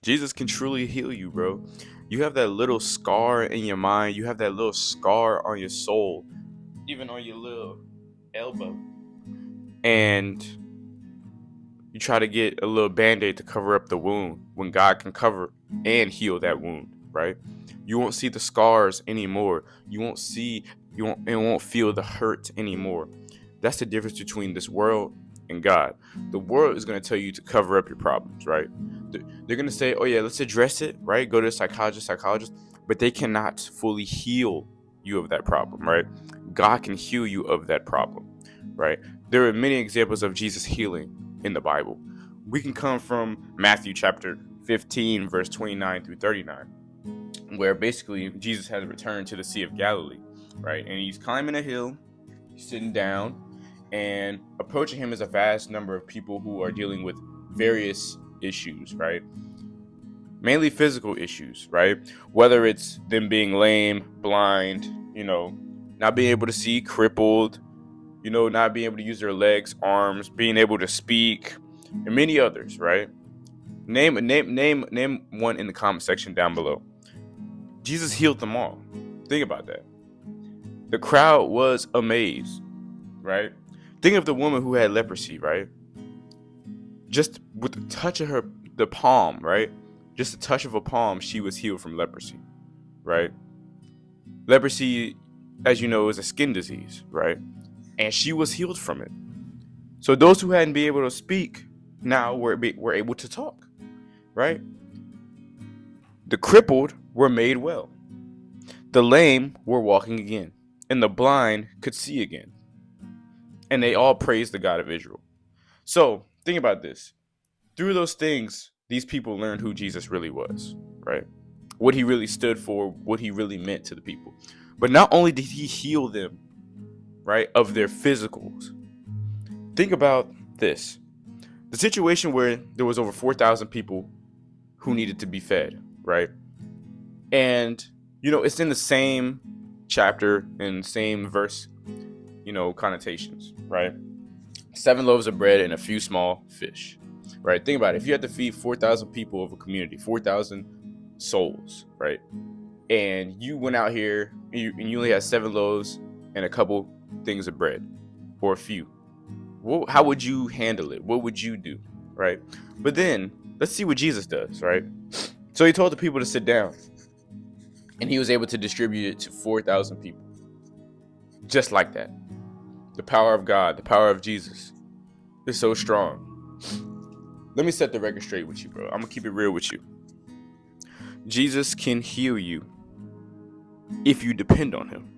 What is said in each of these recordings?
Jesus can truly heal you, bro. You have that little scar in your mind. You have that little scar on your soul, even on your little elbow. And you try to get a little band-aid to cover up the wound when God can cover and heal that wound, right? You won't see the scars anymore. You won't feel the hurt anymore. That's the difference between this world and God. The world is going to tell you to cover up your problems, right? They're going to say, oh yeah, let's address it, right? Go to a psychologist, but they cannot fully heal you of that problem, right? God can heal you of that problem, right? There are many examples of Jesus healing in the Bible. We can come from Matthew chapter 15, verse 29 through 39, where basically Jesus has returned to the Sea of Galilee, right? And he's climbing a hill, he's sitting down, and approaching him is a vast number of people who are dealing with various issues, right? Mainly physical issues, right? Whether it's them being lame, blind, not being able to see, crippled, not being able to use their legs, arms, being able to speak, and many others, right? Name one in the comment section down below. Jesus healed them all. Think about that. The crowd was amazed, right? Think of the woman who had leprosy, right? Just with the touch of the palm, right? Just a touch of a palm, she was healed from leprosy, right? Leprosy, as you know, is a skin disease, right? And she was healed from it. So those who hadn't been able to speak now were able to talk, right? The crippled were made well. The lame were walking again, and the blind could see again. And they all praised the God of Israel. So think about this. Through those things, these people learned who Jesus really was, right? What he really stood for, what he really meant to the people. But not only did he heal them, right, of their physicals. Think about this. The situation where there was over 4,000 people who needed to be fed, right? And, it's in the same chapter and same verse, connotations, right? 7 loaves of bread and a few small fish, right? Think about it. If you had to feed 4,000 people of a community, 4,000 souls, right? And you went out here and you only had 7 loaves and a couple things of bread, or a few. How would you handle it? What would you do, right? But then let's see what Jesus does, right? So he told the people to sit down, and he was able to distribute it to 4,000 people, just like that. The power of God, the power of Jesus is so strong. Let me set the record straight with you, bro. I'm gonna keep it real with you. Jesus can heal you if you depend on him.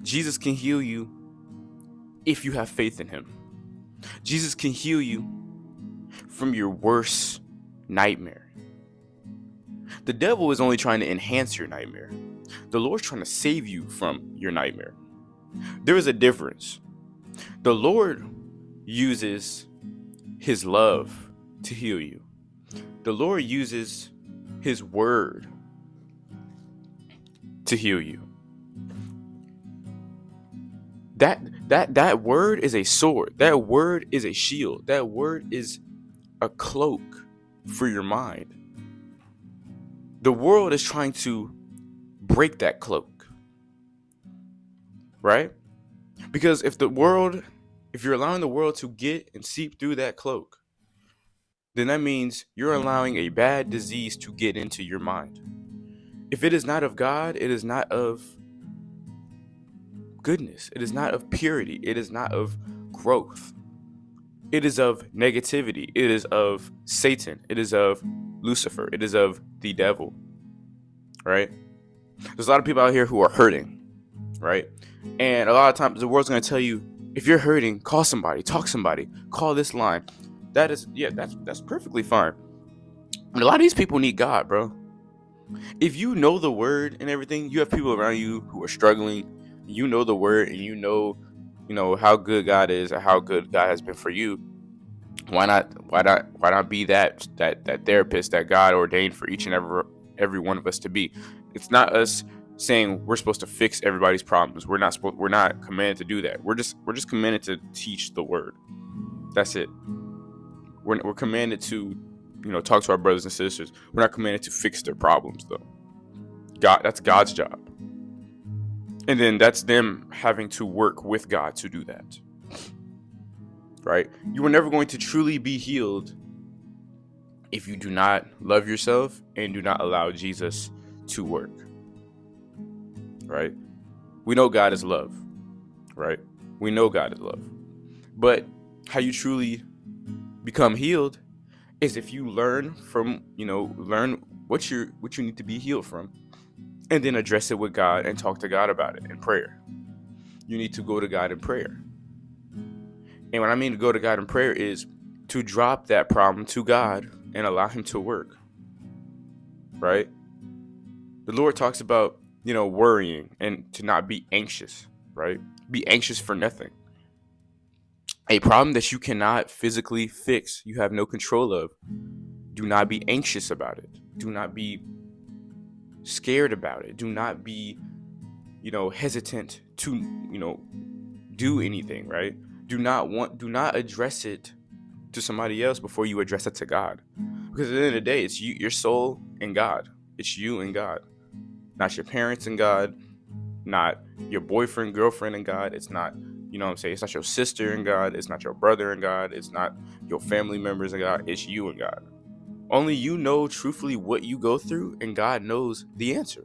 Jesus can heal you if you have faith in him. Jesus can heal you from your worst nightmare. The devil is only trying to enhance your nightmare. The Lord's trying to save you from your nightmare. There is a difference. The Lord uses his love to heal you. The Lord uses his word to heal you. That word is a sword. That word is a shield. That word is a cloak for your mind. The world is trying to break that cloak, right? Because if you're allowing the world to get and seep through that cloak, then that means you're allowing a bad disease to get into your mind. If it is not of God, it is not of goodness. It is not of purity. It is not of growth. It is of negativity. It is of Satan. It is of Lucifer. It is of the devil, right? There's a lot of people out here who are hurting, right? And a lot of times the world's going to tell you, if you're hurting, call somebody, talk to somebody, call this line. That's perfectly fine. But a lot of these people need God, bro. If you know the word and everything, you have people around you who are struggling. You know the word, and you know how good God is, or how good God has been for you. Why not be that therapist that God ordained for each and every one of us to be? It's not us saying we're supposed to fix everybody's problems. We're not commanded to do that. We're just commanded to teach the word. That's it. We're commanded to talk to our brothers and sisters. We're not commanded to fix their problems, though. That's God's job. And then that's them having to work with God to do that. Right? You are never going to truly be healed if you do not love yourself and do not allow Jesus to work. Right? We know God is love. Right? We know God is love. But how you truly become healed is if you learn what you need to be healed from, and then address it with God and talk to God about it in prayer. You need to go to God in prayer. And what I mean to go to God in prayer is to drop that problem to God and allow him to work. Right? The Lord talks about, worrying and to not be anxious, right? Be anxious for nothing. A problem that you cannot physically fix, you have no control of, do not be anxious about it. Do not be scared about it. Do not be, hesitant to, do anything, right? Do not address it to somebody else before you address it to God. Because at the end of the day, it's you, your soul, and God. It's you and God. Not your parents and God. Not your boyfriend, girlfriend and God. It's not, it's not your sister and God. It's not your brother and God. It's not your family members and God. It's you and God. Only you know truthfully what you go through, and God knows the answer.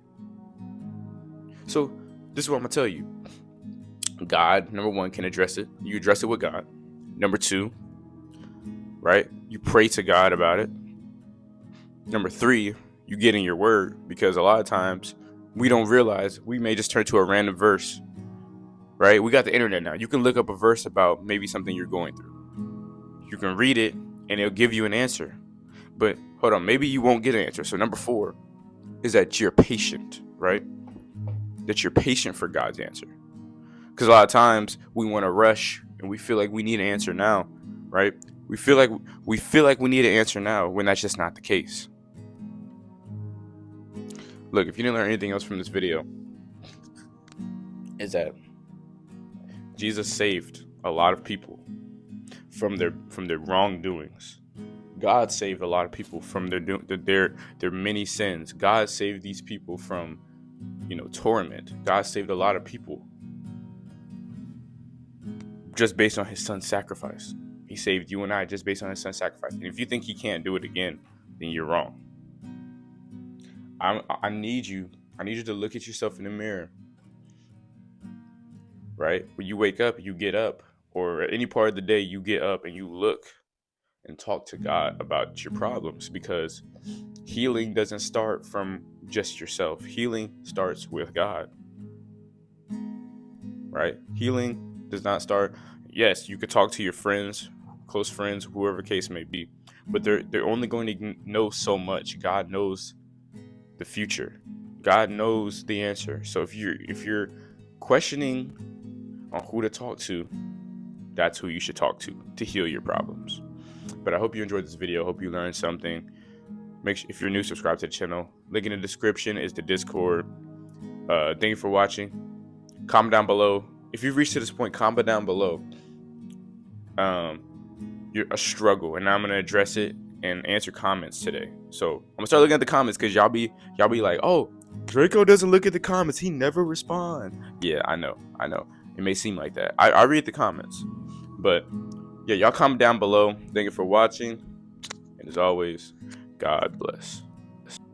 So this is what I'm going to tell you. God, number one, can address it. You address it with God. Number two, right? You pray to God about it. Number three, you get in your word, because a lot of times we don't realize we may just turn to a random verse, right? We got the internet now. You can look up a verse about maybe something you're going through. You can read it and it'll give you an answer. But hold on, maybe you won't get an answer. So number four is that you're patient, right? That you're patient for God's answer. Because a lot of times we want to rush and we feel like we need an answer now, right? We feel like we need an answer now when that's just not the case. Look, if you didn't learn anything else from this video, is that Jesus saved a lot of people from their wrongdoings. God saved a lot of people from their many sins. God saved these people from, torment. God saved a lot of people just based on his son's sacrifice. He saved you and I just based on his son's sacrifice. And if you think he can't do it again, then you're wrong. I need you to look at yourself in the mirror, right? When you wake up, you get up, or at any part of the day, you get up and you look and talk to God about your problems, because healing doesn't start from just yourself. Healing starts with God, right? Healing does not start. Yes, you could talk to your friends, close friends, whoever case may be, but they're only going to know so much. God knows the future. God knows the answer. So if you're questioning on who to talk to, that's who you should talk to heal your problems. But I hope you enjoyed this video. Hope you learned something. Make sure, if you're new, subscribe to the channel. Link in the description is the Discord. Thank you for watching. Comment down below. If you've reached to this point, comment down below. You're a struggle, and I'm gonna address it and answer comments today. So I'm gonna start looking at the comments, because y'all be like, oh, Draco doesn't look at the comments. He never responds. Yeah, I know. It may seem like that. I read the comments, but yeah, y'all comment down below. Thank you for watching, and as always, God bless.